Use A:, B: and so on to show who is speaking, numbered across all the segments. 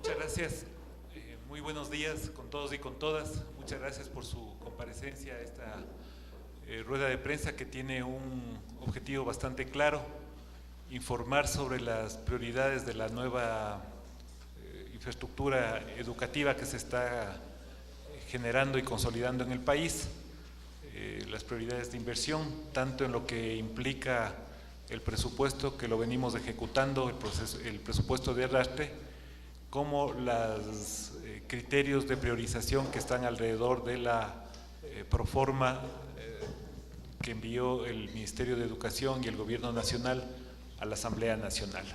A: Muchas gracias. Muy buenos días con todos y con todas. Muchas gracias por su comparecencia a esta rueda de prensa que tiene un objetivo bastante claro: informar sobre las prioridades de la nueva infraestructura educativa que se está generando y consolidando en el país, las prioridades de inversión, tanto en lo que implica el presupuesto que lo venimos ejecutando, el presupuesto de arrastre, como los criterios de priorización que están alrededor de la proforma que envió el Ministerio de Educación y el Gobierno Nacional a la Asamblea Nacional.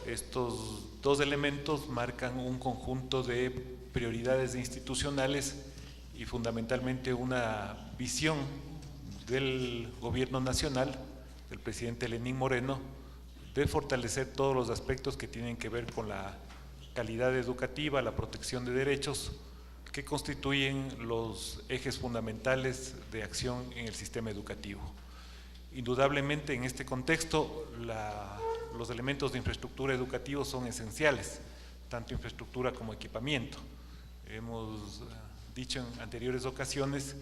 A: Estos dos elementos marcan un conjunto de prioridades institucionales y fundamentalmente una visión del Gobierno Nacional, del presidente Lenín Moreno, de fortalecer todos los aspectos que tienen que ver con la calidad educativa, la protección de derechos, que constituyen los ejes fundamentales de acción en el sistema educativo. Indudablemente, en este contexto, los elementos de infraestructura educativa son esenciales, tanto infraestructura como equipamiento. Hemos dicho en anteriores ocasiones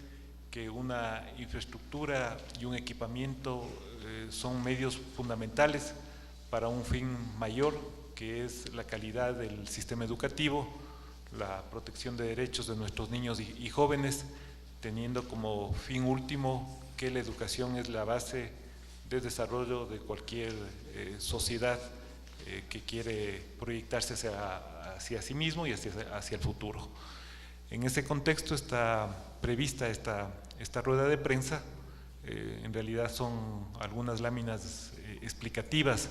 A: que una infraestructura y un equipamiento son medios fundamentales para un fin mayor, que es la calidad del sistema educativo, la protección de derechos de nuestros niños y jóvenes, teniendo como fin último que la educación es la base de desarrollo de cualquier sociedad que quiere proyectarse hacia sí mismo y hacia el futuro. En ese contexto está prevista esta rueda de prensa. En realidad son algunas láminas explicativas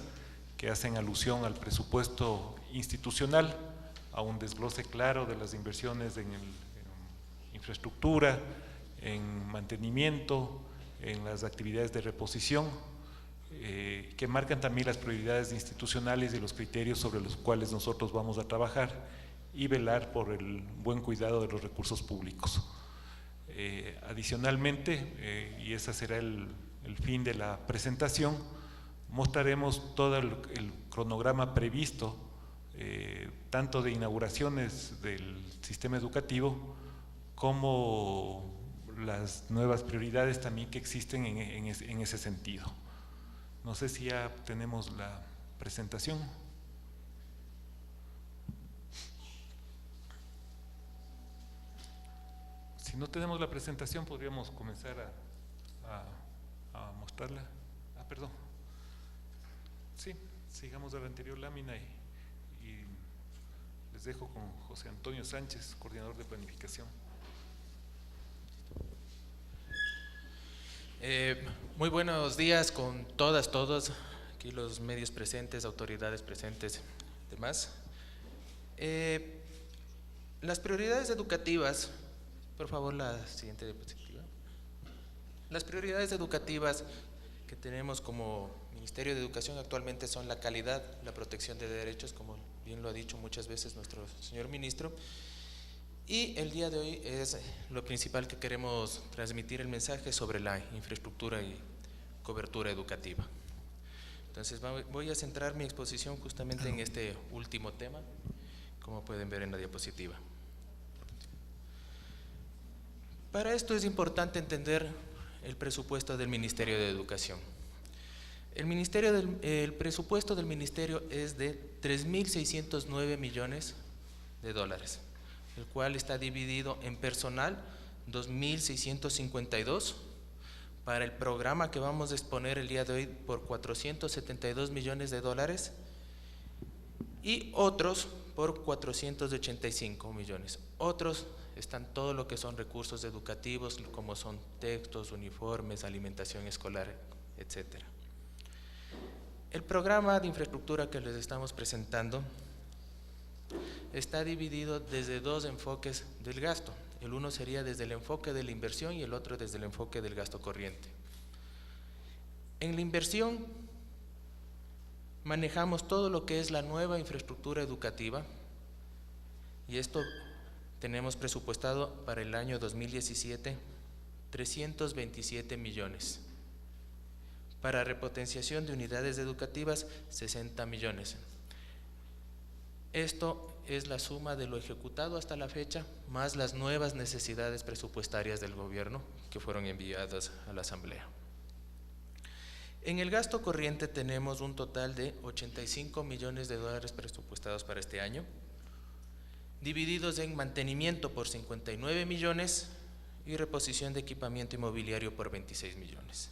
A: que hacen alusión al presupuesto institucional, a un desglose claro de las inversiones en infraestructura, en mantenimiento, en las actividades de reposición, que marcan también las prioridades institucionales y los criterios sobre los cuales nosotros vamos a trabajar y velar por el buen cuidado de los recursos públicos. Adicionalmente, y ese será el fin de la presentación, mostraremos todo el cronograma previsto, tanto de inauguraciones del sistema educativo como las nuevas prioridades también que existen en ese sentido. No sé si ya tenemos la presentación. Si no tenemos la presentación, podríamos comenzar a mostrarla. Perdón. Sí, sigamos a la anterior lámina y les dejo con José Antonio Sánchez, coordinador de planificación.
B: Muy buenos días con todas, todos, aquí los medios presentes, autoridades presentes, demás. Las prioridades educativas, por favor la siguiente diapositiva. Las prioridades educativas que tenemos como Ministerio de Educación actualmente son la calidad, la protección de derechos, como bien lo ha dicho muchas veces nuestro señor ministro, y el día de hoy es lo principal que queremos transmitir el mensaje sobre la infraestructura y cobertura educativa. Entonces voy a centrar mi exposición justamente en este último tema, como pueden ver en la diapositiva. Para esto es importante entender el presupuesto del Ministerio de Educación. El presupuesto del Ministerio es de 3.609 millones de dólares, el cual está dividido en personal 2.652, para el programa que vamos a exponer el día de hoy por 472 millones de dólares y otros por 485 millones. Otros están todo lo que son recursos educativos, como son textos, uniformes, alimentación escolar, etcétera. El programa de infraestructura que les estamos presentando está dividido desde dos enfoques del gasto. El uno sería desde el enfoque de la inversión y el otro desde el enfoque del gasto corriente. En la inversión manejamos todo lo que es la nueva infraestructura educativa, y esto tenemos presupuestado para el año 2017 327 millones. Para repotenciación de unidades educativas, 60 millones. Esto es la suma de lo ejecutado hasta la fecha, más las nuevas necesidades presupuestarias del gobierno que fueron enviadas a la Asamblea. En el gasto corriente tenemos un total de 85 millones de dólares presupuestados para este año, divididos en mantenimiento por 59 millones y reposición de equipamiento inmobiliario por 26 millones.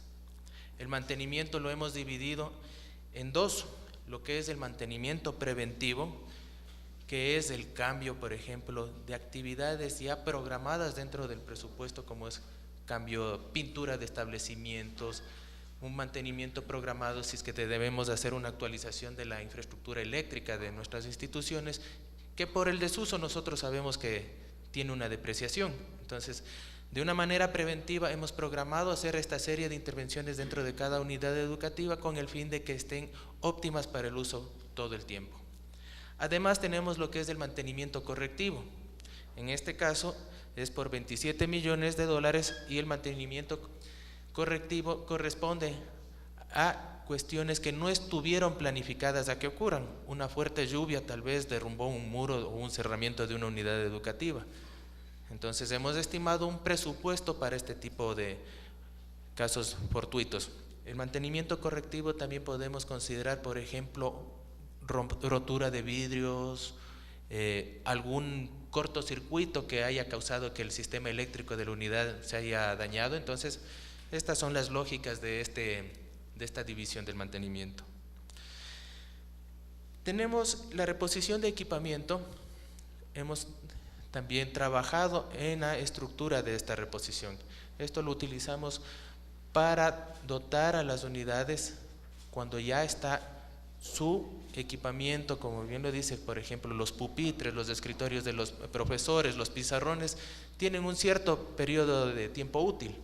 B: El mantenimiento lo hemos dividido en dos, lo que es el mantenimiento preventivo, que es el cambio, por ejemplo, de actividades ya programadas dentro del presupuesto, como es cambio, pintura de establecimientos, un mantenimiento programado si es que debemos hacer una actualización de la infraestructura eléctrica de nuestras instituciones, que por el desuso nosotros sabemos que tiene una depreciación. Entonces, de una manera preventiva hemos programado hacer esta serie de intervenciones dentro de cada unidad educativa con el fin de que estén óptimas para el uso todo el tiempo. Además tenemos lo que es el mantenimiento correctivo. En este caso es por 27 millones de dólares y el mantenimiento correctivo corresponde a cuestiones que no estuvieron planificadas a que ocurran. Una fuerte lluvia tal vez derrumbó un muro o un cerramiento de una unidad educativa. Entonces hemos estimado un presupuesto para este tipo de casos fortuitos. El mantenimiento correctivo también podemos considerar, por ejemplo, rotura de vidrios, algún cortocircuito que haya causado que el sistema eléctrico de la unidad se haya dañado. Entonces, estas son las lógicas de esta división del mantenimiento. Tenemos la reposición de equipamiento. Hemos también trabajado en la estructura de esta reposición. Esto lo utilizamos para dotar a las unidades cuando ya está su equipamiento, como bien lo dice, por ejemplo, los pupitres, los escritorios de los profesores, los pizarrones, tienen un cierto periodo de tiempo útil.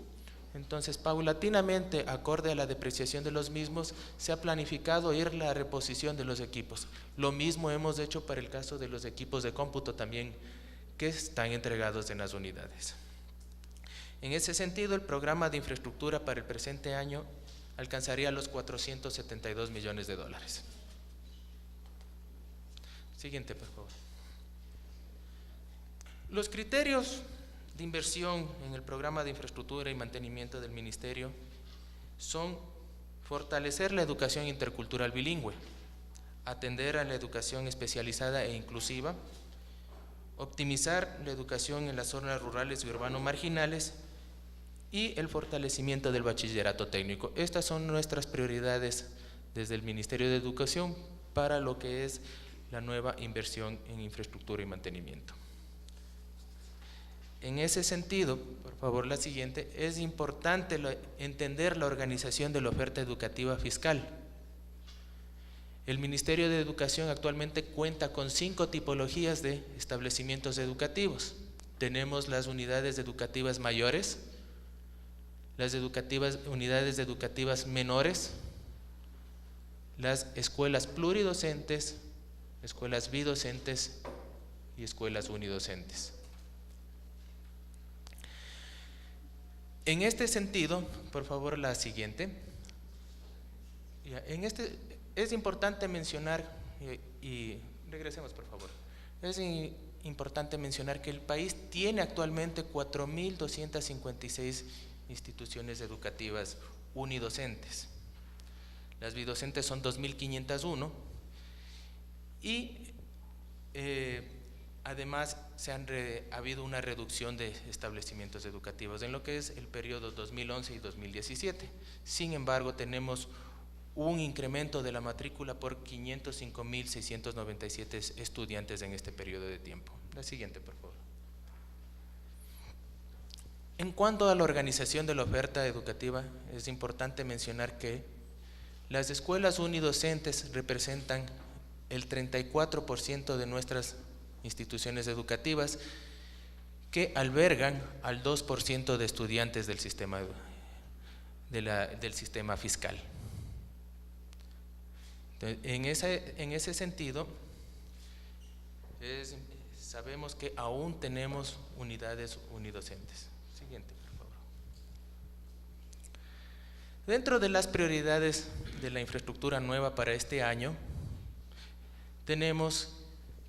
B: Entonces, paulatinamente, acorde a la depreciación de los mismos, se ha planificado ir la reposición de los equipos. Lo mismo hemos hecho para el caso de los equipos de cómputo también, que están entregados en las unidades. En ese sentido, el programa de infraestructura para el presente año alcanzaría los 472 millones de dólares. Siguiente, por favor. Los criterios de inversión en el programa de infraestructura y mantenimiento del Ministerio son fortalecer la educación intercultural bilingüe, atender a la educación especializada e inclusiva, optimizar la educación en las zonas rurales y urbanos marginales y el fortalecimiento del bachillerato técnico. Estas son nuestras prioridades desde el Ministerio de Educación para lo que es la nueva inversión en infraestructura y mantenimiento. En ese sentido, por favor, la siguiente, es importante entender la organización de la oferta educativa fiscal. El Ministerio de Educación actualmente cuenta con 5 tipologías de establecimientos educativos. Tenemos las unidades educativas mayores, las unidades educativas menores, las escuelas pluridocentes, escuelas bidocentes y escuelas unidocentes. En este sentido, por favor, la siguiente. Es importante mencionar, y regresemos por favor, es importante mencionar que el país tiene actualmente 4.256 instituciones educativas unidocentes. Las bidocentes son 2.501 y además ha habido una reducción de establecimientos educativos en lo que es el periodo 2011 y 2017. Sin embargo, tenemos un incremento de la matrícula por 505.697 estudiantes en este periodo de tiempo. La siguiente, por favor. En cuanto a la organización de la oferta educativa, es importante mencionar que las escuelas unidocentes representan el 34% de nuestras instituciones educativas, que albergan al 2% de estudiantes del sistema, del sistema fiscal. En ese sentido, sabemos que aún tenemos unidades unidocentes. Siguiente, por favor. Dentro de las prioridades de la infraestructura nueva para este año, tenemos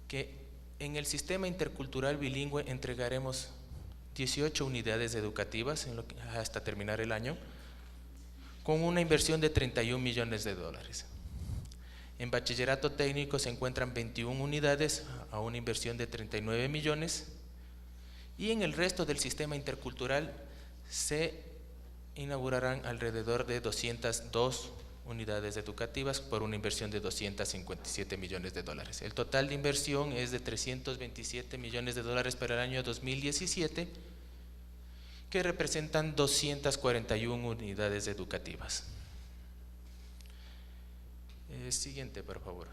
B: que En el sistema intercultural bilingüe entregaremos 18 unidades educativas hasta terminar el año, con una inversión de 31 millones de dólares. En bachillerato técnico se encuentran 21 unidades a una inversión de 39 millones, y en el resto del sistema intercultural se inaugurarán alrededor de 202 unidades educativas por una inversión de 257 millones de dólares. El total de inversión es de 327 millones de dólares para el año 2017, que representan 241 unidades educativas. Siguiente, por favor.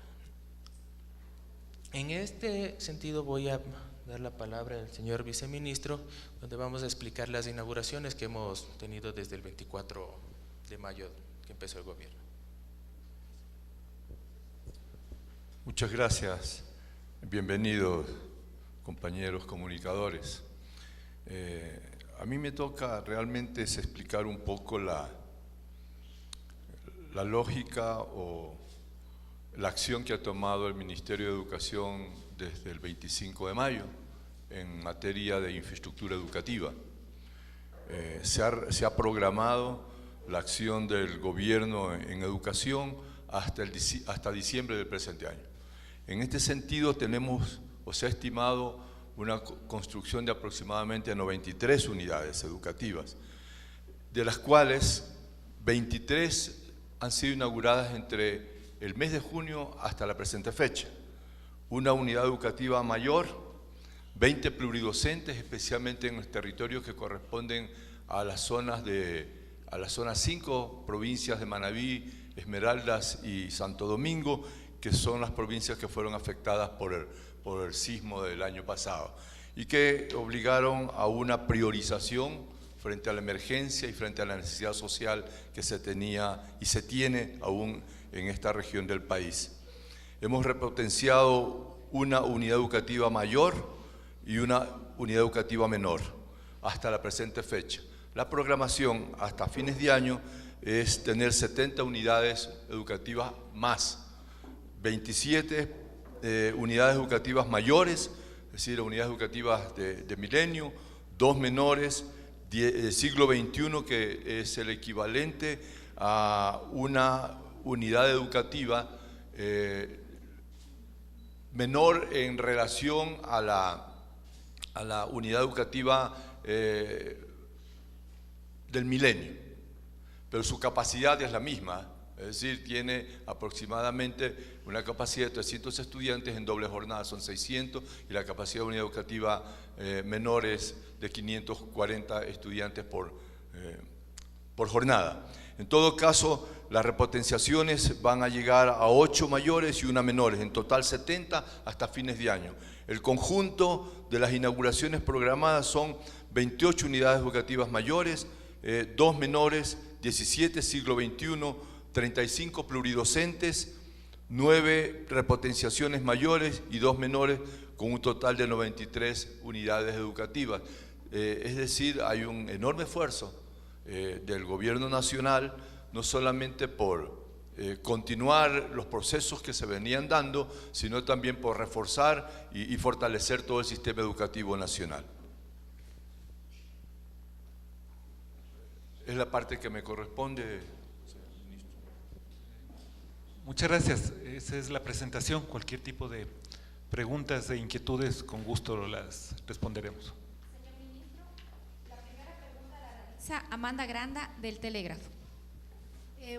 B: En este sentido voy a dar la palabra al señor viceministro, donde vamos a explicar las inauguraciones que hemos tenido desde el 24 de mayo que empezó el gobierno.
C: Muchas gracias. Bienvenidos, compañeros comunicadores. A mí me toca realmente explicar un poco la lógica o la acción que ha tomado el Ministerio de Educación desde el 25 de mayo en materia de infraestructura educativa. Se ha programado la acción del gobierno en educación hasta diciembre del presente año. En este sentido tenemos, o se ha estimado, una construcción de aproximadamente 93 unidades educativas, de las cuales 23 han sido inauguradas entre el mes de junio hasta la presente fecha. Una unidad educativa mayor, 20 pluridocentes, especialmente en los territorios que corresponden a las zonas 5 provincias de Manabí, Esmeraldas y Santo Domingo, que son las provincias que fueron afectadas por el sismo del año pasado y que obligaron a una priorización frente a la emergencia y frente a la necesidad social que se tenía y se tiene aún en esta región del país. Hemos repotenciado una unidad educativa mayor y una unidad educativa menor hasta la presente fecha. La programación hasta fines de año es tener 70 unidades educativas más, 27 unidades educativas mayores, es decir, unidades educativas de milenio, 2 menores, siglo XXI, que es el equivalente a una unidad educativa menor en relación a la unidad educativa del milenio, pero su capacidad es la misma, es decir, tiene aproximadamente una capacidad de 300 estudiantes en doble jornada, son 600, y la capacidad de unidad educativa menor es de 540 estudiantes por jornada. En todo caso, las repotenciaciones van a llegar a 8 mayores y 1 menores, en total 70 hasta fines de año. El conjunto de las inauguraciones programadas son 28 unidades educativas mayores, 2 menores, 17 siglo XXI, 35 pluridocentes, 9 repotenciaciones mayores y 2 menores, con un total de 93 unidades educativas. Es decir, hay un enorme esfuerzo del gobierno nacional, no solamente por continuar los procesos que se venían dando, sino también por reforzar y fortalecer todo el sistema educativo nacional. Es la parte que me corresponde.
A: Muchas gracias. Esa es la presentación. Cualquier tipo de preguntas e inquietudes, con gusto las responderemos.
D: Señor ministro, la primera pregunta la realiza Amanda Granda, del Telégrafo.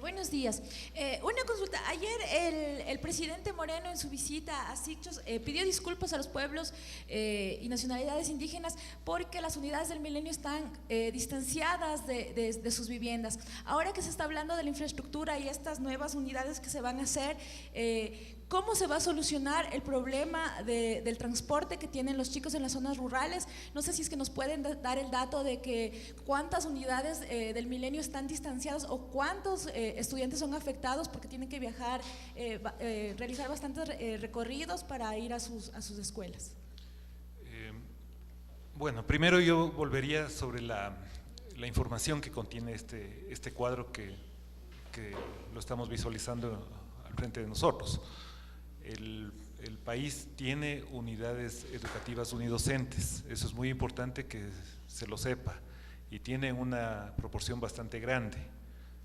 D: Buenos días. Una consulta. Ayer el presidente Moreno, en su visita a Sichos, pidió disculpas a los pueblos y nacionalidades indígenas porque las unidades del milenio están distanciadas de sus viviendas. Ahora que se está hablando de la infraestructura y estas nuevas unidades que se van a hacer, ¿cómo se va a solucionar el problema del transporte que tienen los chicos en las zonas rurales? No sé si es que nos pueden dar el dato de que cuántas unidades del milenio están distanciadas o cuántos estudiantes son afectados porque tienen que viajar, realizar bastantes recorridos para ir a sus escuelas.
A: Bueno, primero yo volvería sobre la información que contiene este cuadro que lo estamos visualizando al frente de nosotros. el país tiene unidades educativas unidocentes, eso es muy importante que se lo sepa, y tiene una proporción bastante grande.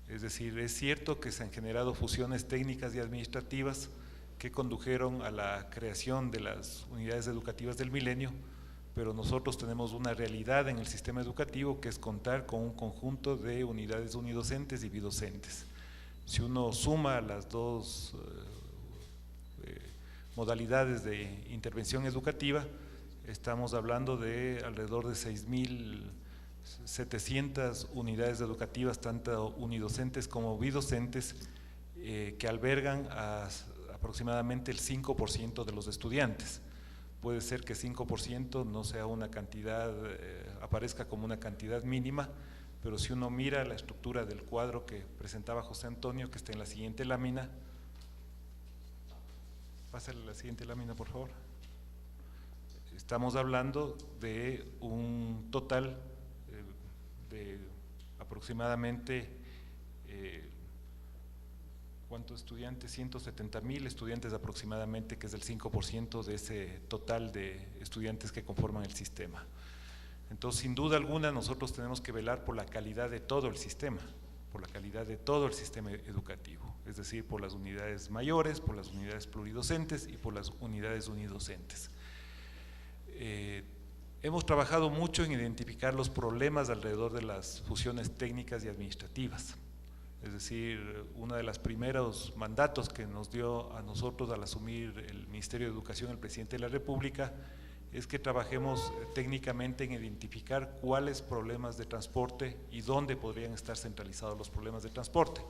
A: Es decir, es cierto que se han generado fusiones técnicas y administrativas que condujeron a la creación de las unidades educativas del milenio, pero nosotros tenemos una realidad en el sistema educativo que es contar con un conjunto de unidades unidocentes y bidocentes. Si uno suma las dos modalidades de intervención educativa, estamos hablando de alrededor de 6.700 unidades educativas, tanto unidocentes como bidocentes, que albergan a aproximadamente el 5% de los estudiantes. Puede ser que 5% no sea una cantidad, aparezca como una cantidad mínima, pero si uno mira la estructura del cuadro que presentaba José Antonio, que está en la siguiente lámina, pásale la siguiente lámina por favor. Estamos hablando de un total de aproximadamente, ¿cuántos estudiantes? 170.000 estudiantes aproximadamente, que es el 5% de ese total de estudiantes que conforman el sistema. Entonces, sin duda alguna, nosotros tenemos que velar por la calidad de todo el sistema, por la calidad de todo el sistema educativo, es decir, por las unidades mayores, por las unidades pluridocentes y por las unidades unidocentes. Hemos trabajado mucho en identificar los problemas alrededor de las fusiones técnicas y administrativas. Es decir, uno de los primeros mandatos que nos dio a nosotros al asumir el Ministerio de Educación el Presidente de la República es que trabajemos técnicamente en identificar cuáles problemas de transporte y dónde podrían estar centralizados los problemas de transporte.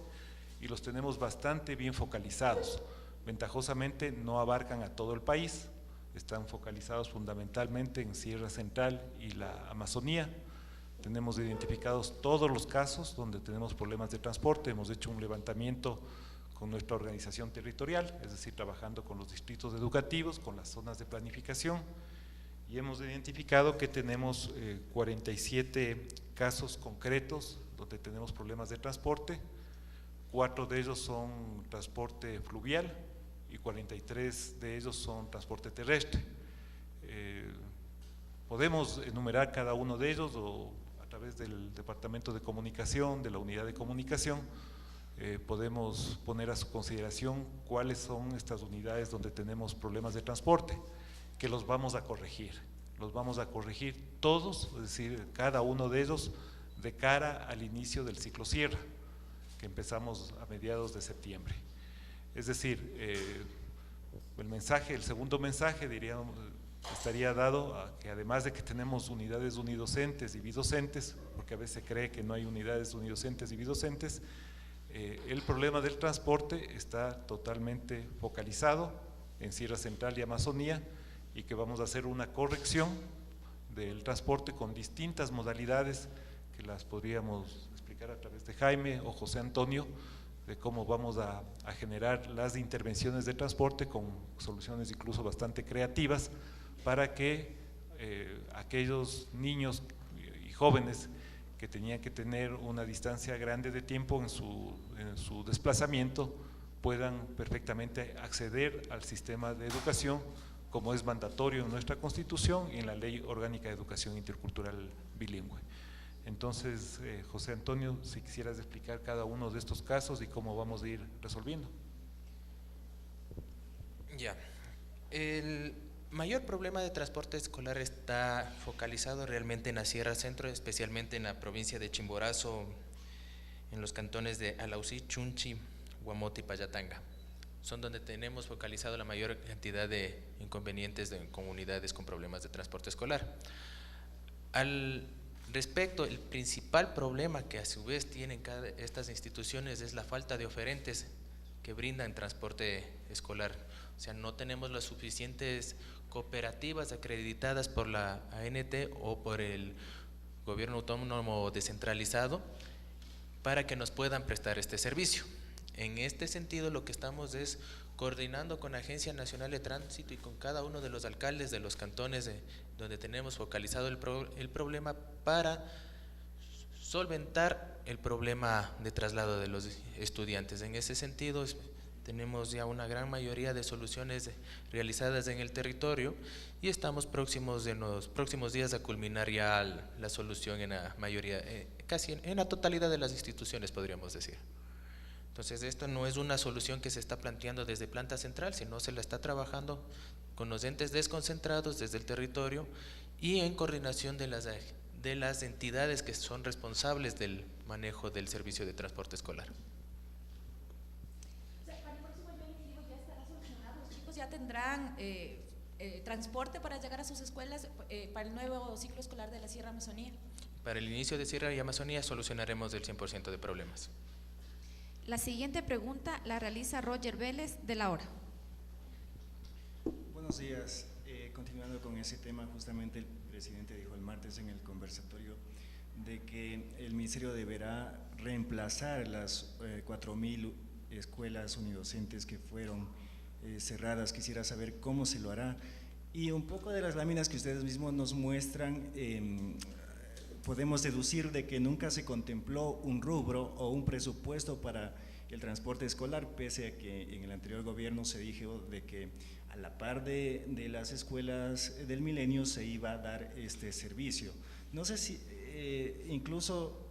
A: Y los tenemos bastante bien focalizados. Ventajosamente no abarcan a todo el país, están focalizados fundamentalmente en Sierra Central y la Amazonía. Tenemos identificados todos los casos donde tenemos problemas de transporte, hemos hecho un levantamiento con nuestra organización territorial, es decir, trabajando con los distritos educativos, con las zonas de planificación, y hemos identificado que tenemos 47 casos concretos donde tenemos problemas de transporte, 4 de ellos son transporte fluvial y 43 de ellos son transporte terrestre. Podemos enumerar cada uno de ellos o a través del Departamento de Comunicación, de la Unidad de Comunicación, podemos poner a su consideración cuáles son estas unidades donde tenemos problemas de transporte, que los vamos a corregir todos, es decir, cada uno de ellos de cara al inicio del ciclo Sierra, que empezamos a mediados de septiembre. Es decir, el segundo mensaje diríamos, estaría dado a que además de que tenemos unidades unidocentes y bidocentes, porque a veces se cree que no hay unidades unidocentes y bidocentes, el problema del transporte está totalmente focalizado en Sierra Central y Amazonía, y que vamos a hacer una corrección del transporte con distintas modalidades que las podríamos explicar a través de Jaime o José Antonio, de cómo vamos a generar las intervenciones de transporte con soluciones incluso bastante creativas para que aquellos niños y jóvenes que tenían que tener una distancia grande de tiempo en su desplazamiento puedan perfectamente acceder al sistema de educación como es mandatorio en nuestra Constitución y en la Ley Orgánica de Educación Intercultural Bilingüe. Entonces, José Antonio, si quisieras explicar cada uno de estos casos y cómo vamos a ir resolviendo.
B: Ya, el mayor problema de transporte escolar está focalizado realmente en la Sierra Centro, especialmente en la provincia de Chimborazo, en los cantones de Alausí, Chunchi, Guamote y Payatanga. Son donde tenemos focalizado la mayor cantidad de inconvenientes de comunidades con problemas de transporte escolar. Al respecto, el principal problema que a su vez tienen estas instituciones es la falta de oferentes que brindan transporte escolar. O sea, no tenemos las suficientes cooperativas acreditadas por la ANT o por el gobierno autónomo descentralizado para que nos puedan prestar este servicio. En este sentido, lo que estamos es coordinando con la Agencia Nacional de Tránsito y con cada uno de los alcaldes de los cantones donde tenemos focalizado el problema para solventar el problema de traslado de los estudiantes. En ese sentido, Tenemos ya una gran mayoría de soluciones realizadas en el territorio y estamos próximos en los próximos días a culminar ya la solución en la mayoría, casi en la totalidad de las instituciones, podríamos decir. Entonces, esto no es una solución que se está planteando desde planta central, sino se la está trabajando con los entes desconcentrados desde el territorio y en coordinación de las entidades que son responsables del manejo del servicio de transporte escolar.
D: Para el próximo año lectivo ya estará solucionado, los chicos ya tendrán transporte para llegar a sus escuelas para el nuevo ciclo escolar de la Sierra Amazonía.
B: Para el inicio de Sierra y Amazonía solucionaremos el 100% de problemas.
D: La siguiente pregunta la realiza Roger Vélez de La Hora.
E: Buenos días. Continuando con ese tema, justamente el presidente dijo el martes en el conversatorio de que el ministerio deberá reemplazar las 4.000 escuelas unidocentes que fueron cerradas. Quisiera saber cómo se lo hará. Y un poco de las láminas que ustedes mismos nos muestran, podemos deducir de que nunca se contempló un rubro o un presupuesto para el transporte escolar, pese a que en el anterior gobierno se dijo de que a la par de las escuelas del milenio se iba a dar este servicio. No sé si incluso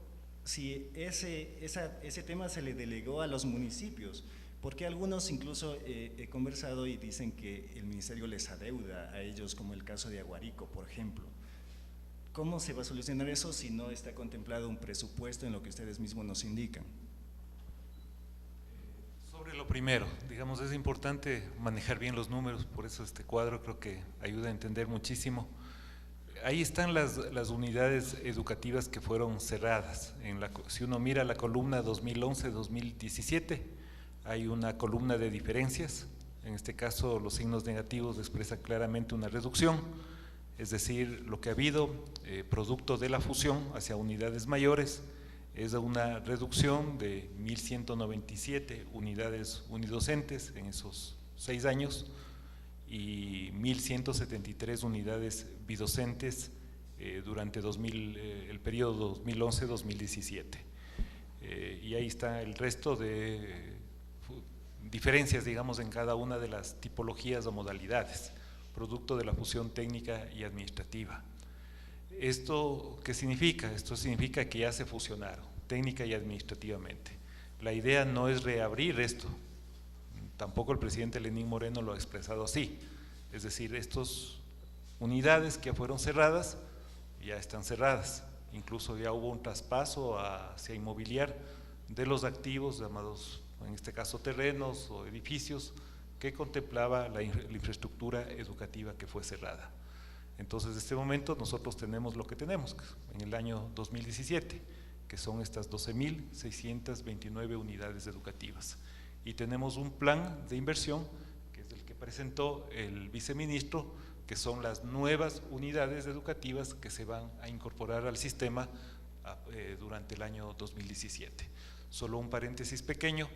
E: si ese tema se le delegó a los municipios, porque algunos incluso he conversado y dicen que el ministerio les adeuda a ellos, como el caso de Aguarico, por ejemplo. ¿Cómo se va a solucionar eso si no está contemplado un presupuesto en lo que ustedes mismos nos indican?
A: Sobre lo primero, digamos, es importante manejar bien los números, por eso este cuadro creo que ayuda a entender muchísimo. Ahí están las unidades educativas que fueron cerradas. Si uno mira la columna 2011-2017, hay una columna de diferencias. En este caso, los signos negativos expresan claramente una reducción, es decir, lo que ha habido producto de la fusión hacia unidades mayores es una reducción de 1.197 unidades unidocentes en esos 6 años y 1.173 unidades bidocentes durante el periodo 2011-2017. Y ahí está el resto de diferencias, digamos, en cada una de las tipologías o modalidades, producto de la fusión técnica y administrativa. ¿Esto qué significa? Esto significa que ya se fusionaron, técnica y administrativamente. La idea no es reabrir esto, tampoco el presidente Lenín Moreno lo ha expresado así, es decir, estas unidades que fueron cerradas, ya están cerradas, incluso ya hubo un traspaso hacia inmobiliar de los activos llamados, en este caso terrenos o edificios, que contemplaba la infraestructura educativa que fue cerrada. Entonces, en este momento nosotros tenemos lo que tenemos en el año 2017, que son estas 12.629 unidades educativas. Y tenemos un plan de inversión, que es el que presentó el viceministro, que son las nuevas unidades educativas que se van a incorporar al sistema durante el año 2017. Solo un paréntesis pequeño.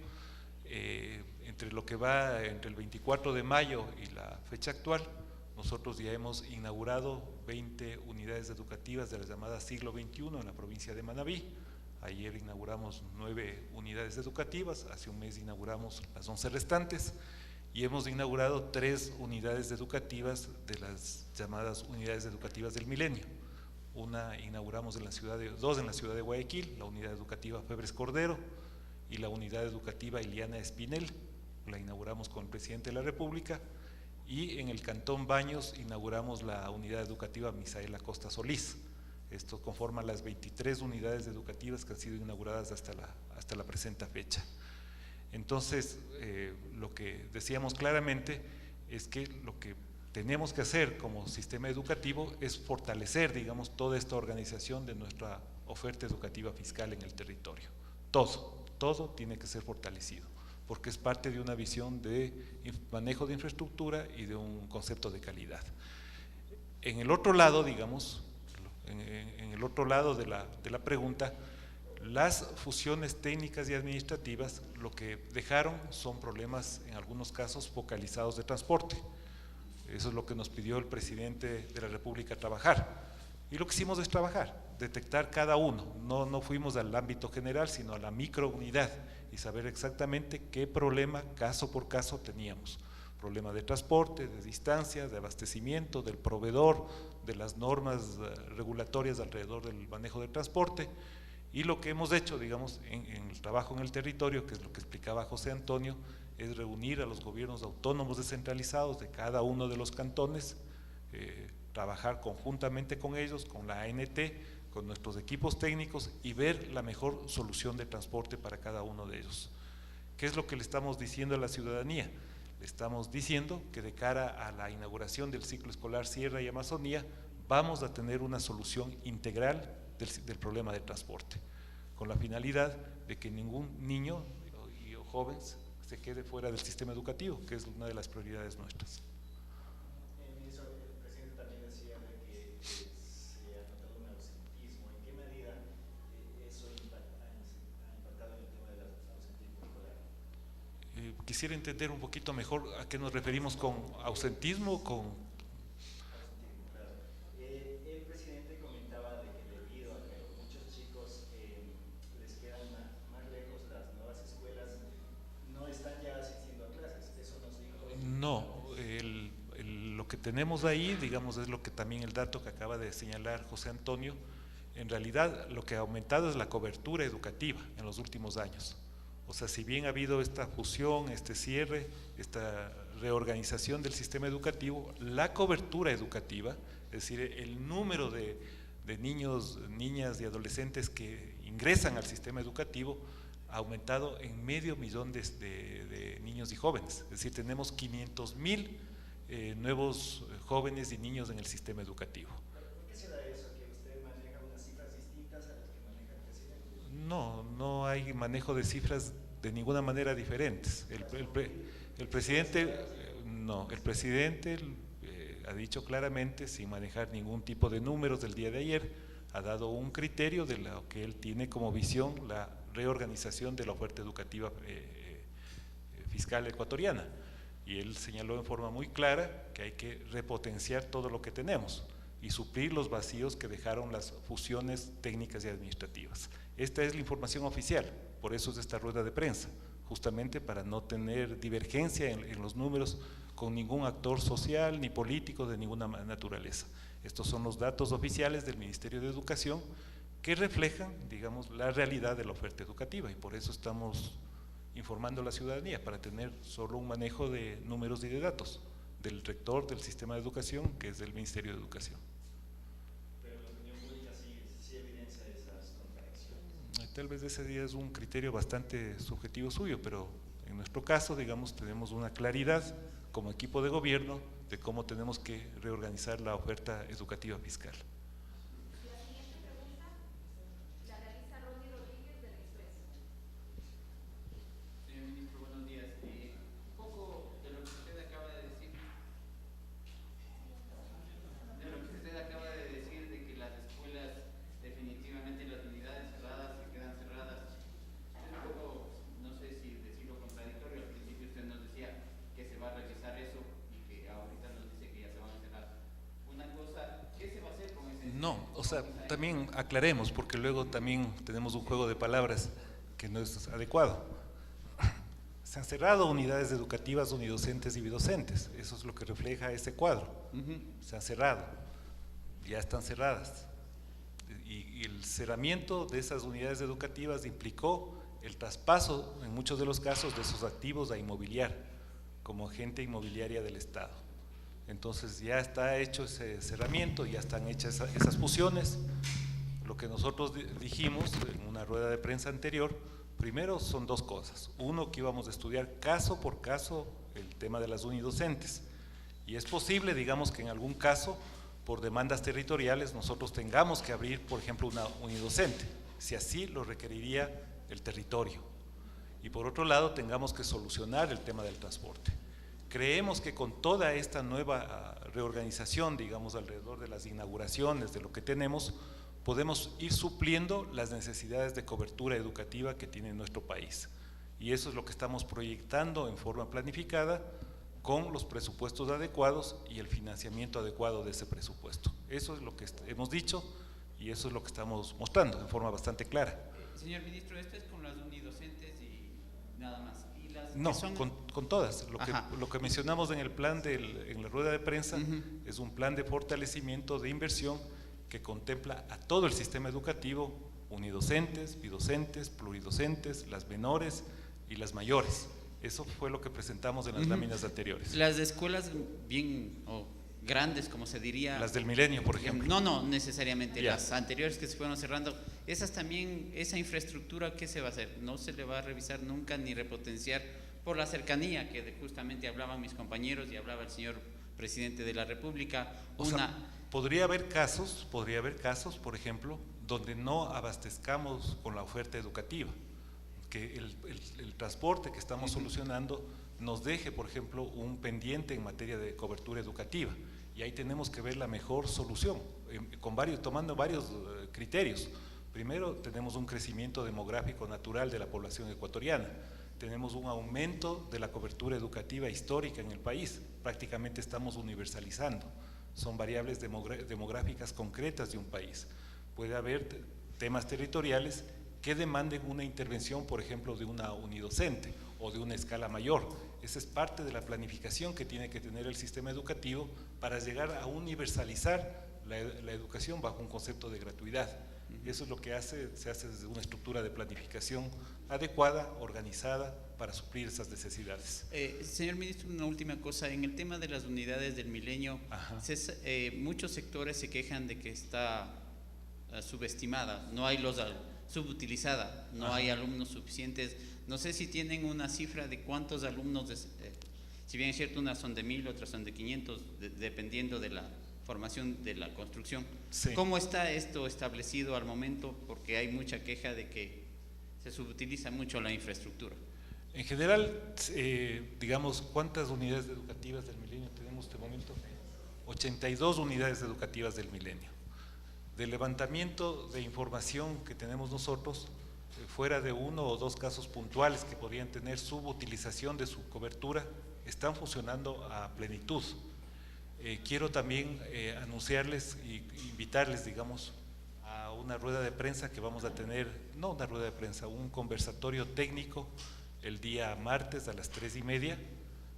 A: Entre lo que va entre el 24 de mayo y la fecha actual, nosotros ya hemos inaugurado 20 unidades educativas de la llamada siglo XXI en la provincia de Manabí. Ayer inauguramos 9 unidades educativas, hace un mes inauguramos las 11 restantes y hemos inaugurado 3 unidades educativas de las llamadas unidades educativas del milenio. Una inauguramos dos en la ciudad de Guayaquil, la unidad educativa Febres Cordero, y la unidad educativa Iliana Espinel, la inauguramos con el presidente de la República, y en el Cantón Baños inauguramos la unidad educativa Misael Acosta Solís. Esto conforma las 23 unidades educativas que han sido inauguradas hasta la presente fecha. Entonces, lo que decíamos claramente es que lo que tenemos que hacer como sistema educativo es fortalecer, digamos, toda esta organización de nuestra oferta educativa fiscal en el territorio. Todo tiene que ser fortalecido, porque es parte de una visión de manejo de infraestructura y de un concepto de calidad. En el otro lado, digamos, en el otro lado de la pregunta, las fusiones técnicas y administrativas lo que dejaron son problemas, en algunos casos, focalizados de transporte. Eso es lo que nos pidió el presidente de la República trabajar. Y lo que hicimos es trabajar, detectar cada uno, no fuimos al ámbito general, sino a la microunidad y saber exactamente qué problema caso por caso teníamos. Problema de transporte, de distancia, de abastecimiento, del proveedor, de las normas regulatorias alrededor del manejo del transporte. Y lo que hemos hecho, digamos, en el trabajo en el territorio, que es lo que explicaba José Antonio, es reunir a los gobiernos autónomos descentralizados de cada uno de los cantones, trabajar conjuntamente con ellos, con la ANT, con nuestros equipos técnicos y ver la mejor solución de transporte para cada uno de ellos. ¿Qué es lo que le estamos diciendo a la ciudadanía? Le estamos diciendo que de cara a la inauguración del ciclo escolar Sierra y Amazonía vamos a tener una solución integral del problema de transporte, con la finalidad de que ningún niño o joven se quede fuera del sistema educativo, que es una de las prioridades nuestras.
E: Ministro, el presidente también decía de que se ha notado un ausentismo. ¿En qué medida eso ha impactado en el tema del ausentismo escolar?
A: Quisiera entender un poquito mejor a qué nos referimos con ausentismo, con…
E: Claro. El presidente comentaba de que debido a que muchos chicos les quedan más lejos las nuevas escuelas, no están ya asistiendo a clases. Eso nos dijo.
A: No, lo que tenemos ahí, digamos, es lo que también el dato que acaba de señalar José Antonio. En realidad, lo que ha aumentado es la cobertura educativa en los últimos años. O sea, si bien ha habido esta fusión, este cierre, esta reorganización del sistema educativo, la cobertura educativa, es decir, el número de niños, niñas y adolescentes que ingresan al sistema educativo ha aumentado en 500.000 de niños y jóvenes. Es decir, tenemos 500.000 nuevos jóvenes y niños en el sistema educativo.
E: ¿Por qué se da eso? ¿Que usted maneja unas cifras distintas a las que maneja el presidente?
A: No hay manejo de cifras de ninguna manera diferentes. El presidente ha dicho claramente, sin manejar ningún tipo de números del día de ayer, ha dado un criterio de lo que él tiene como visión, la reorganización de la oferta educativa fiscal ecuatoriana. Y él señaló en forma muy clara que hay que repotenciar todo lo que tenemos y suplir los vacíos que dejaron las fusiones técnicas y administrativas. Esta es la información oficial, por eso es esta rueda de prensa, justamente para no tener divergencia en los números con ningún actor social ni político de ninguna naturaleza. Estos son los datos oficiales del Ministerio de Educación que reflejan, digamos, la realidad de la oferta educativa, y por eso estamos informando a la ciudadanía, para tener solo un manejo de números y de datos del rector del sistema de educación, que es del Ministerio de Educación.
E: Pero la opinión pública sí evidencia esas contradicciones.
A: Tal vez ese día es un criterio bastante subjetivo suyo, pero en nuestro caso, digamos, tenemos una claridad como equipo de gobierno de cómo tenemos que reorganizar la oferta educativa fiscal. No, o sea, también aclaremos, porque luego también tenemos un juego de palabras que no es adecuado. Se han cerrado unidades educativas unidocentes y bidocentes, eso es lo que refleja ese cuadro. Se han cerrado, ya están cerradas. Y el cerramiento de esas unidades educativas implicó el traspaso, en muchos de los casos, de esos activos a inmobiliar, como agente inmobiliaria del Estado. Entonces ya está hecho ese cerramiento, ya están hechas esas fusiones. Lo que nosotros dijimos en una rueda de prensa anterior, primero son dos cosas. Uno, que íbamos a estudiar caso por caso el tema de las unidocentes. Y es posible, digamos, que en algún caso, por demandas territoriales, nosotros tengamos que abrir, por ejemplo, una unidocente, si así lo requeriría el territorio. Y por otro lado, tengamos que solucionar el tema del transporte. Creemos que con toda esta nueva reorganización, digamos, alrededor de las inauguraciones, de lo que tenemos, podemos ir supliendo las necesidades de cobertura educativa que tiene nuestro país. Y eso es lo que estamos proyectando en forma planificada, con los presupuestos adecuados y el financiamiento adecuado de ese presupuesto. Eso es lo que hemos dicho y eso es lo que estamos mostrando de forma bastante clara.
F: Señor ministro, esto es con las unidocentes y nada más. ¿Y las
A: No,
F: que son?
A: con todas. Lo que mencionamos en el plan en la rueda de prensa es un plan de fortalecimiento de inversión que contempla a todo el sistema educativo, unidocentes, bidocentes, pluridocentes, las menores y las mayores. Eso fue lo que presentamos en las láminas anteriores.
F: Las de escuelas bien grandes, como se diría.
A: Las del milenio, por ejemplo.
F: No necesariamente.
A: Ya.
F: Las anteriores que se fueron cerrando, esas también, esa infraestructura, ¿qué se va a hacer? No se le va a revisar nunca ni repotenciar por la cercanía que justamente hablaban mis compañeros y hablaba el señor presidente de la República.
A: Podría haber casos, por ejemplo, donde no abastezcamos con la oferta educativa, que el transporte que estamos solucionando nos deje, por ejemplo, un pendiente en materia de cobertura educativa, y ahí tenemos que ver la mejor solución, tomando varios criterios. Primero, tenemos un crecimiento demográfico natural de la población ecuatoriana, tenemos un aumento de la cobertura educativa histórica en el país, prácticamente estamos universalizando. Son variables demográficas concretas de un país. Puede haber temas territoriales que demanden una intervención, por ejemplo, de una unidocente o de una escala mayor. Esa es parte de la planificación que tiene que tener el sistema educativo para llegar a universalizar la educación bajo un concepto de gratuidad. Eso es lo que se hace desde una estructura de planificación adecuada, organizada, para suplir esas necesidades.
F: Señor ministro, una última cosa. En el tema de las unidades del milenio, muchos sectores se quejan de que está subestimada, no hay subutilizada, no hay alumnos suficientes. No sé si tienen una cifra de cuántos alumnos, si bien es cierto, unas son de 1000, otras son de 500, dependiendo de la formación de la construcción.
A: Sí.
F: ¿Cómo está esto establecido al momento? Porque hay mucha queja de que se subutiliza mucho la infraestructura.
A: En general, digamos, ¿cuántas unidades educativas del milenio tenemos en este momento? 82 unidades educativas del milenio. Del levantamiento de información que tenemos nosotros, fuera de 1 o 2 casos puntuales que podrían tener subutilización de su cobertura, están funcionando a plenitud. Quiero también anunciarles e invitarles, digamos, a una rueda de prensa que vamos a tener, no una rueda de prensa, un conversatorio técnico el día martes a las 3:30.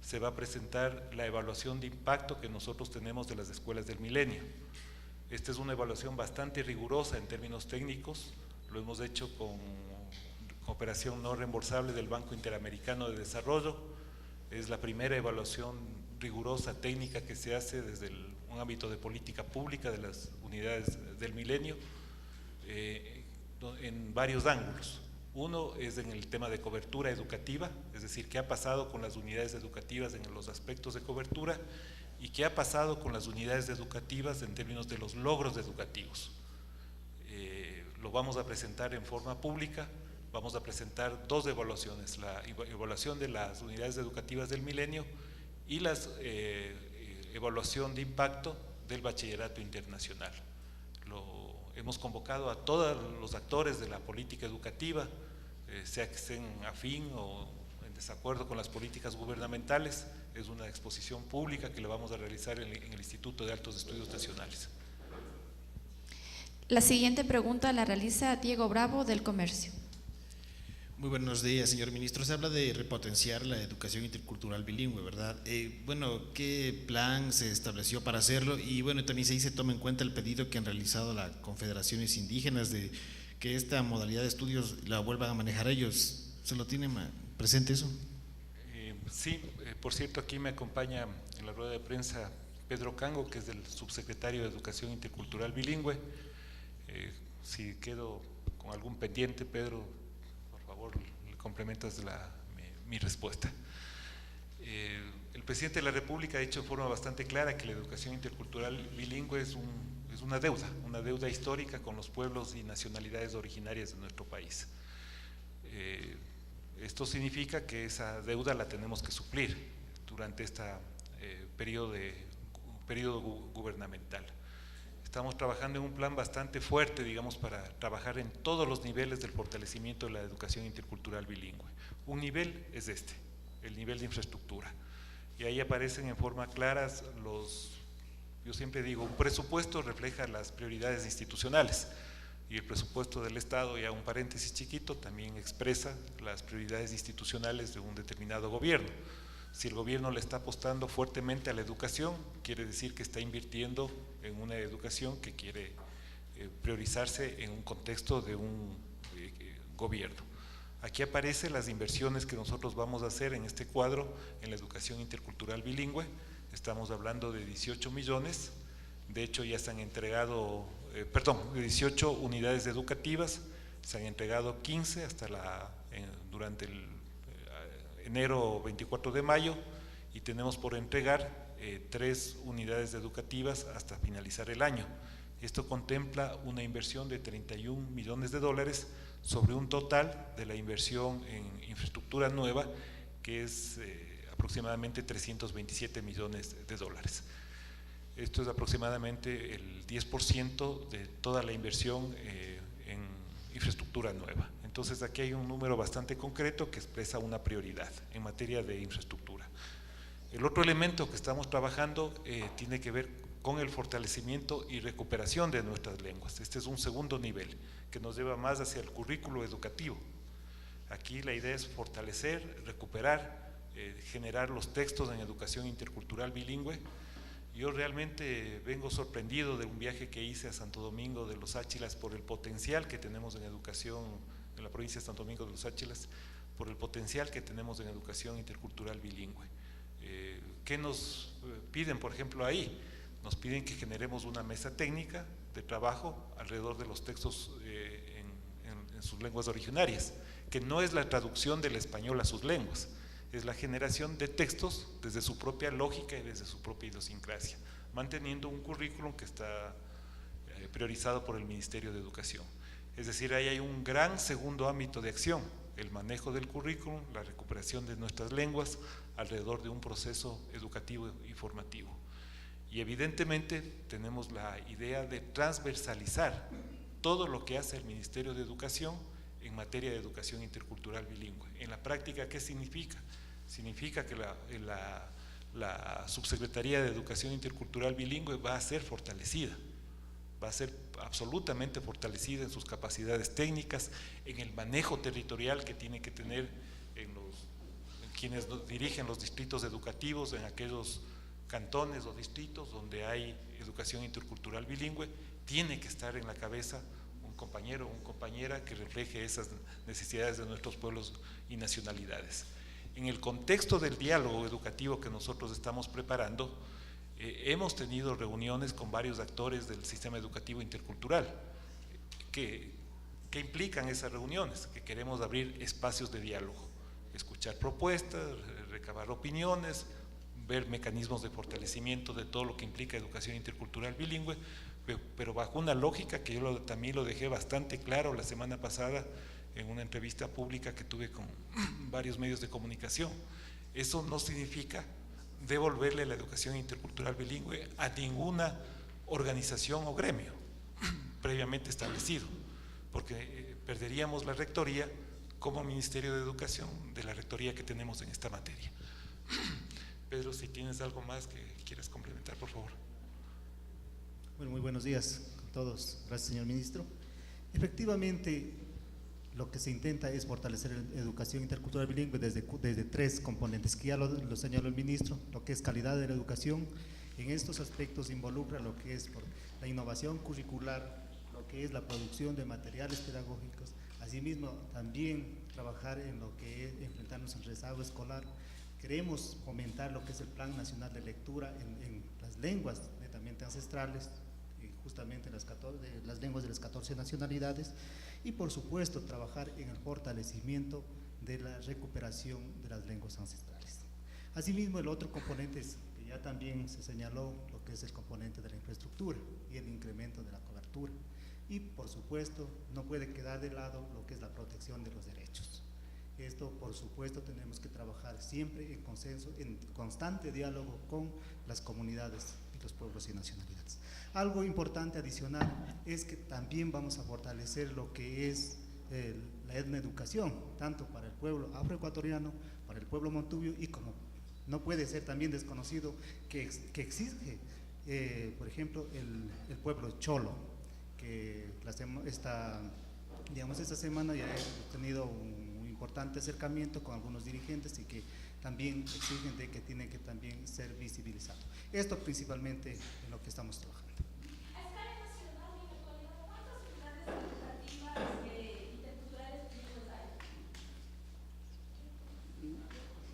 A: Se va a presentar la evaluación de impacto que nosotros tenemos de las escuelas del milenio. Esta es una evaluación bastante rigurosa en términos técnicos, lo hemos hecho con cooperación no reembolsable del Banco Interamericano de Desarrollo. Es la primera evaluación rigurosa técnica que se hace desde un ámbito de política pública de las unidades del milenio, en varios ángulos. Uno es en el tema de cobertura educativa, es decir, qué ha pasado con las unidades educativas en los aspectos de cobertura y qué ha pasado con las unidades educativas en términos de los logros educativos. Lo vamos a presentar en forma pública. Vamos a presentar 2 evaluaciones, la evaluación de las unidades educativas del milenio y la evaluación de impacto del bachillerato internacional. Hemos convocado a todos los actores de la política educativa, sea que estén afín o en desacuerdo con las políticas gubernamentales. Es una exposición pública que la vamos a realizar en el Instituto de Altos Estudios Nacionales.
D: La siguiente pregunta la realiza Diego Bravo, del Comercio.
G: Muy buenos días, señor ministro. Se habla de repotenciar la educación intercultural bilingüe, ¿verdad? Bueno, ¿qué plan se estableció para hacerlo? Y bueno, también se toma en cuenta el pedido que han realizado las confederaciones indígenas de que esta modalidad de estudios la vuelvan a manejar ellos. ¿Se lo tienen presente eso?
A: Sí, por cierto, aquí me acompaña en la rueda de prensa Pedro Cango, que es el subsecretario de Educación Intercultural Bilingüe. Si quedo con algún pendiente, Pedro, por favor, le complementas mi respuesta. El presidente de la República ha dicho en forma bastante clara que la educación intercultural bilingüe es una deuda histórica con los pueblos y nacionalidades originarias de nuestro país. Esto significa que esa deuda la tenemos que suplir durante este periodo gubernamental. Estamos trabajando en un plan bastante fuerte, digamos, para trabajar en todos los niveles del fortalecimiento de la educación intercultural bilingüe. Un nivel es el nivel de infraestructura. Y ahí aparecen en forma clara Yo siempre digo, un presupuesto refleja las prioridades institucionales y el presupuesto del Estado, y a un paréntesis chiquito, también expresa las prioridades institucionales de un determinado gobierno. Si el gobierno le está apostando fuertemente a la educación, quiere decir que está invirtiendo en una educación que quiere priorizarse en un contexto de un gobierno. Aquí aparecen las inversiones que nosotros vamos a hacer en este cuadro en la educación intercultural bilingüe. Estamos hablando de 18 millones, de hecho ya se han entregado, de 18 unidades educativas, se han entregado 15 durante el enero 24 de mayo, y tenemos por entregar 3 unidades educativas hasta finalizar el año. Esto contempla una inversión de 31 millones de dólares sobre un total de la inversión en infraestructura nueva, que es aproximadamente 327 millones de dólares. Esto es aproximadamente el 10% de toda la inversión en infraestructura nueva. Entonces aquí hay un número bastante concreto que expresa una prioridad en materia de infraestructura. El otro elemento que estamos trabajando tiene que ver con el fortalecimiento y recuperación de nuestras lenguas. Este es un segundo nivel que nos lleva más hacia el currículo educativo. Aquí la idea es fortalecer, recuperar, generar los textos en educación intercultural bilingüe. Yo realmente vengo sorprendido de un viaje que hice a Santo Domingo de los Áchilas por el potencial que tenemos en educación en la provincia de Santo Domingo de los Áchilas, por el potencial que tenemos en educación intercultural bilingüe. ¿Qué nos piden, por ejemplo, ahí? Nos piden que generemos una mesa técnica de trabajo alrededor de los textos en sus lenguas originarias, que no es la traducción del español a sus lenguas, es la generación de textos desde su propia lógica y desde su propia idiosincrasia, manteniendo un currículum que está priorizado por el Ministerio de Educación. Es decir, ahí hay un gran segundo ámbito de acción, el manejo del currículum, la recuperación de nuestras lenguas alrededor de un proceso educativo y formativo. Y evidentemente tenemos la idea de transversalizar todo lo que hace el Ministerio de Educación en materia de educación intercultural bilingüe. En la práctica, ¿qué significa? Significa que la Subsecretaría de Educación Intercultural Bilingüe va a ser fortalecida, va a ser absolutamente fortalecida en sus capacidades técnicas, en el manejo territorial que tiene que tener en quienes dirigen los distritos educativos, en aquellos cantones o distritos donde hay educación intercultural bilingüe. Tiene que estar en la cabeza un compañero o una compañera que refleje esas necesidades de nuestros pueblos y nacionalidades. En el contexto del diálogo educativo que nosotros estamos preparando, hemos tenido reuniones con varios actores del sistema educativo intercultural. ¿Qué implican esas reuniones? Que queremos abrir espacios de diálogo, escuchar propuestas, recabar opiniones, ver mecanismos de fortalecimiento de todo lo que implica educación intercultural bilingüe, pero bajo una lógica que yo también lo dejé bastante claro la semana pasada en una entrevista pública que tuve con varios medios de comunicación. Eso no significa devolverle la educación intercultural bilingüe a ninguna organización o gremio previamente establecido, porque perderíamos la rectoría como Ministerio de Educación de la rectoría que tenemos en esta materia. Pedro, si tienes algo más que quieras complementar, por favor.
H: Bueno, muy buenos días a todos. Gracias, señor ministro. Efectivamente, lo que se intenta es fortalecer la educación intercultural bilingüe desde 3 componentes, que ya lo señaló el ministro: lo que es calidad de la educación. En estos aspectos involucra lo que es la innovación curricular, lo que es la producción de materiales pedagógicos, asimismo también trabajar en lo que es enfrentarnos al rezago escolar. Queremos fomentar lo que es el Plan Nacional de Lectura en las lenguas netamente ancestrales, justamente las lenguas de las 14 nacionalidades, y por supuesto trabajar en el fortalecimiento de la recuperación de las lenguas ancestrales. Asimismo, el otro componente es, que ya también se señaló, lo que es el componente de la infraestructura y el incremento de la cobertura. Y por supuesto no puede quedar de lado lo que es la protección de los derechos. Esto, por supuesto, tenemos que trabajar siempre en consenso, en constante diálogo con las comunidades y los pueblos y nacionalidades. Algo importante adicional es que también vamos a fortalecer lo que es la etnoeducación, tanto para el pueblo afroecuatoriano, para el pueblo montubio, y como no puede ser también desconocido que exige Por ejemplo, el pueblo Cholo, que esta semana ya he tenido un importante acercamiento con algunos dirigentes y que también exigen de que tiene que también ser visibilizado. Esto principalmente en lo que estamos trabajando.
D: A escala nacional y actualidad, ¿cuántas unidades educativas interculturales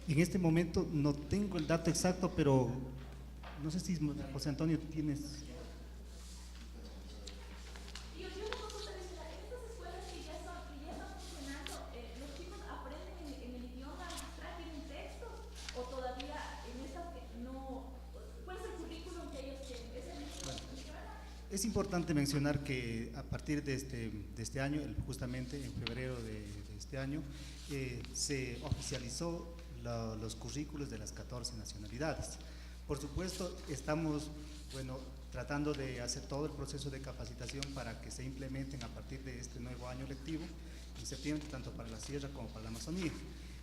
D: hay?
H: En este momento no tengo el dato exacto, pero no sé si José Antonio tienes. Es importante mencionar que a partir de este año, justamente en febrero de este año, se oficializó los currículos de las 14 nacionalidades. Por supuesto, estamos tratando de hacer todo el proceso de capacitación para que se implementen a partir de este nuevo año lectivo, en septiembre, tanto para la Sierra como para la Amazonía.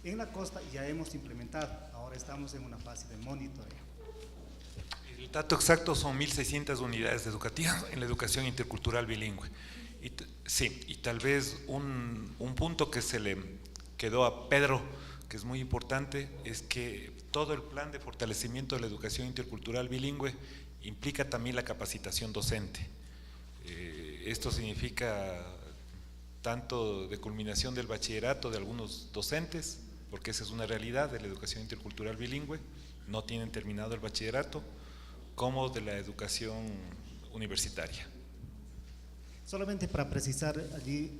H: En la costa ya hemos implementado, ahora estamos en una fase de monitoreo.
A: El dato exacto son 1.600 unidades educativas en la educación intercultural bilingüe. Y tal vez un punto que se le quedó a Pedro, que es muy importante, es que todo el plan de fortalecimiento de la educación intercultural bilingüe implica también la capacitación docente. Esto significa tanto de culminación del bachillerato de algunos docentes, porque esa es una realidad de la educación intercultural bilingüe, no tienen terminado el bachillerato, como de la educación universitaria.
H: Solamente para precisar, allí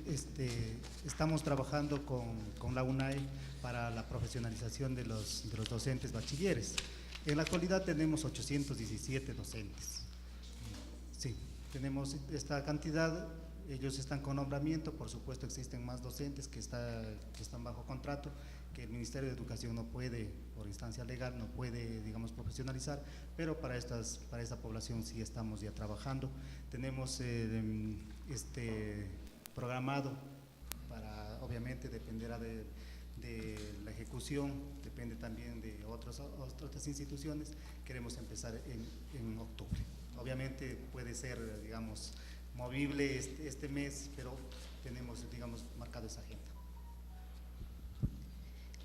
H: estamos trabajando con la UNAE para la profesionalización de los docentes bachilleres. En la actualidad tenemos 817 docentes. Sí, tenemos esta cantidad, ellos están con nombramiento, por supuesto existen más docentes que están bajo contrato, que el Ministerio de Educación no puede, por instancia legal, no puede, profesionalizar, pero para esta población sí estamos ya trabajando. Tenemos programado para, obviamente dependerá de la ejecución, depende también de otras instituciones, queremos empezar en octubre. Obviamente puede ser, movible este mes, pero tenemos, marcado esa agenda.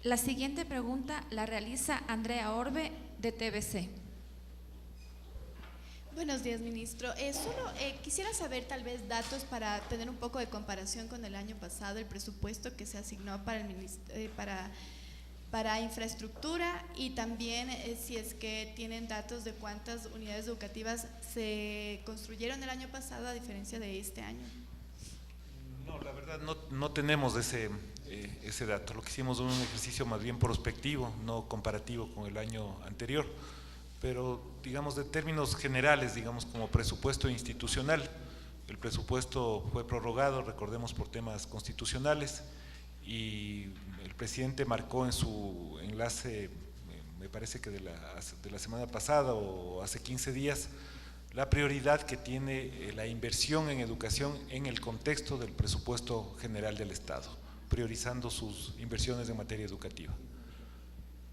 D: La siguiente pregunta la realiza Andrea Orbe, de TVC.
I: Buenos días, ministro. Solo quisiera saber tal vez datos para tener un poco de comparación con el año pasado, el presupuesto que se asignó para infraestructura y también si es que tienen datos de cuántas unidades educativas se construyeron el año pasado a diferencia de este año.
A: No, la verdad no tenemos ese dato. Lo que hicimos es un ejercicio más bien prospectivo, no comparativo con el año anterior. Pero, de términos generales, como presupuesto institucional, el presupuesto fue prorrogado, recordemos, por temas constitucionales, y el presidente marcó en su enlace, me parece que de la semana pasada o hace 15 días, la prioridad que tiene la inversión en educación en el contexto del presupuesto general del Estado, priorizando sus inversiones en materia educativa.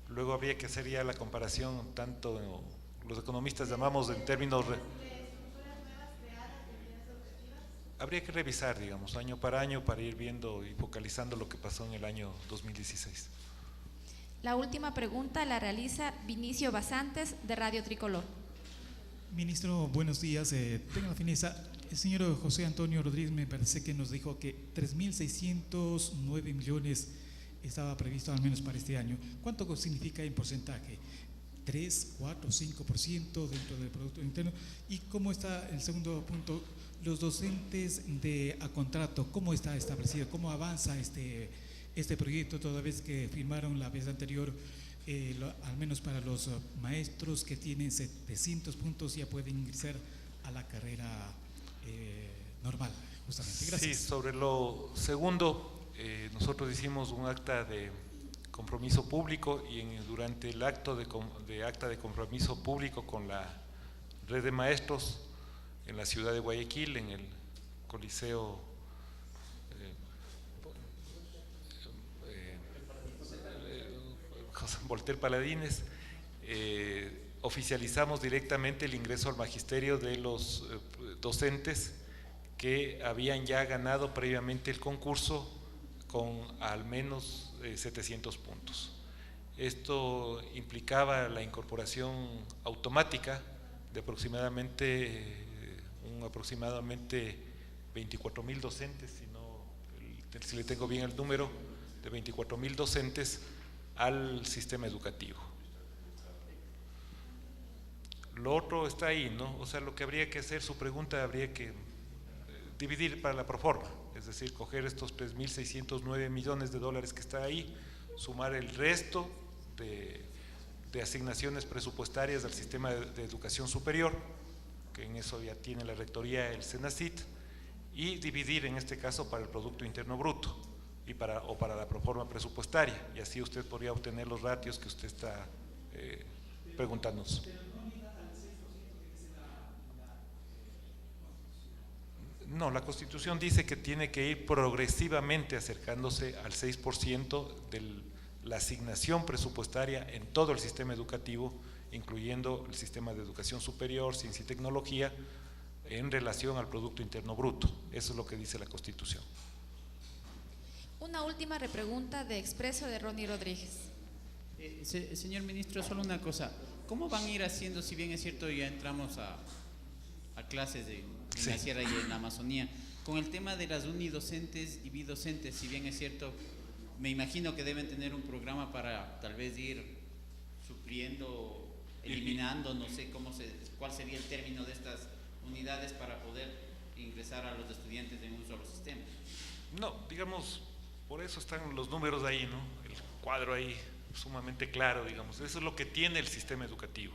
A: Luego habría que hacer ya la comparación, tanto los economistas llamamos en términos… Habría que revisar, año para ir viendo y focalizando lo que pasó en el año 2016.
D: La última pregunta la realiza Vinicio Basantes, de Radio Tricolor.
J: Ministro, buenos días. Tengo la fineza. El señor José Antonio Rodríguez me parece que nos dijo que 3.609 millones estaba previsto al menos para este año. ¿Cuánto significa en porcentaje? ¿3, 4, 5% dentro del Producto Interno? ¿Y cómo está el segundo punto? Los docentes a contrato, ¿cómo está establecido? ¿Cómo avanza este proyecto toda vez que firmaron la vez anterior? Al menos para los maestros que tienen 700 puntos ya pueden ingresar a la carrera normal, justamente. Gracias.
A: Sí, sobre lo segundo, nosotros hicimos un acta de compromiso público y durante el acta de compromiso público con la red de maestros en la ciudad de Guayaquil, en el Coliseo José Voltaire Paladines, oficializamos directamente el ingreso al magisterio de los docentes que habían ya ganado previamente el concurso con al menos 700 puntos. Esto implicaba la incorporación automática de aproximadamente 24.000 docentes, si le tengo bien el número, de 24.000 docentes al sistema educativo. Lo otro está ahí, ¿no? O sea, lo que habría que hacer, su pregunta habría que dividir para la proforma, es decir, coger estos 3.609 millones de dólares que está ahí, sumar el resto de asignaciones presupuestarias del sistema de educación superior, que en eso ya tiene la rectoría el Senacit, y dividir en este caso para el Producto Interno Bruto o para la proforma presupuestaria, y así usted podría obtener los ratios que usted está preguntándonos. No, la Constitución dice que tiene que ir progresivamente acercándose al 6% de la asignación presupuestaria en todo el sistema educativo, incluyendo el sistema de educación superior, ciencia y tecnología, en relación al Producto Interno Bruto. Eso es lo que dice la Constitución.
D: Una última repregunta de Expreso de Ronnie Rodríguez.
F: Señor ministro, solo una cosa. ¿Cómo van a ir haciendo, si bien es cierto ya entramos a clases en la Sierra y en la Amazonía, con el tema de las unidocentes y bidocentes, si bien es cierto, me imagino que deben tener un programa para tal vez ir supliendo, eliminando, no sé cuál sería el término de estas unidades para poder ingresar a los estudiantes en un solo sistema?
A: No, digamos, por eso están los números ahí, ¿no? El cuadro ahí sumamente claro, digamos, eso es lo que tiene el sistema educativo.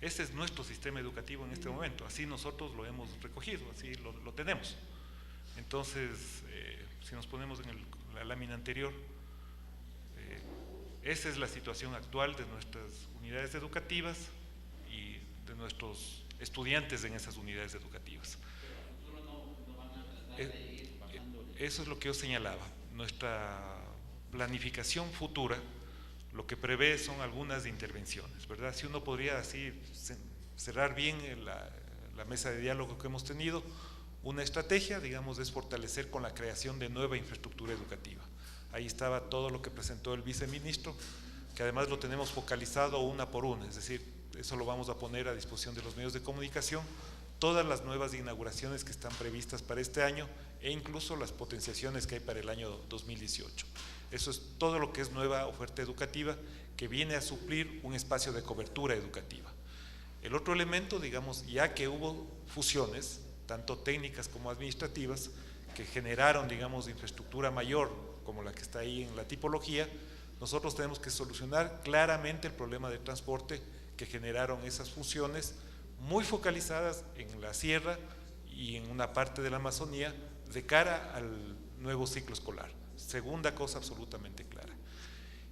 A: Ese es nuestro sistema educativo en este momento, así nosotros lo hemos recogido, así lo tenemos. Entonces, si nos ponemos en la lámina anterior, esa es la situación actual de nuestras unidades educativas y de nuestros estudiantes en esas unidades educativas. Eso es lo que yo señalaba. Nuestra planificación futura lo que prevé son algunas intervenciones, ¿verdad? Si uno podría así cerrar bien la mesa de diálogo que hemos tenido, una estrategia, digamos, es fortalecer con la creación de nueva infraestructura educativa. Ahí estaba todo lo que presentó el viceministro, que además lo tenemos focalizado una por una, es decir, eso lo vamos a poner a disposición de los medios de comunicación, todas las nuevas inauguraciones que están previstas para este año e incluso las potenciaciones que hay para el año 2018. Eso es todo lo que es nueva oferta educativa que viene a suplir un espacio de cobertura educativa. El otro elemento, digamos, ya que hubo fusiones, tanto técnicas como administrativas, que generaron, digamos, infraestructura mayor, como la que está ahí en la tipología, nosotros tenemos que solucionar claramente el problema de transporte que generaron esas fusiones, muy focalizadas en la sierra y en una parte de la Amazonía, de cara al nuevo ciclo escolar. Segunda cosa absolutamente clara.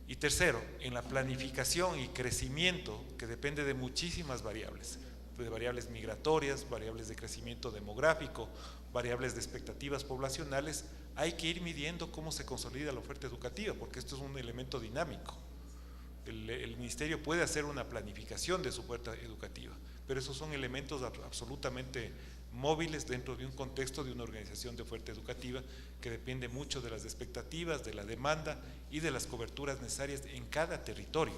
A: Y tercero, en la planificación y crecimiento, que depende de muchísimas variables, de variables migratorias, variables de crecimiento demográfico, variables de expectativas poblacionales, hay que ir midiendo cómo se consolida la oferta educativa, porque esto es un elemento dinámico. El ministerio puede hacer una planificación de su oferta educativa, pero esos son elementos absolutamente móviles dentro de un contexto de una organización de oferta educativa que depende mucho de las expectativas, de la demanda y de las coberturas necesarias en cada territorio.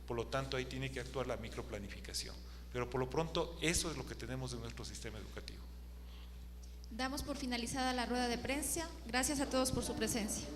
A: Por lo tanto, ahí tiene que actuar la microplanificación. Pero por lo pronto, eso es lo que tenemos en nuestro sistema educativo.
D: Damos por finalizada la rueda de prensa. Gracias a todos por su presencia.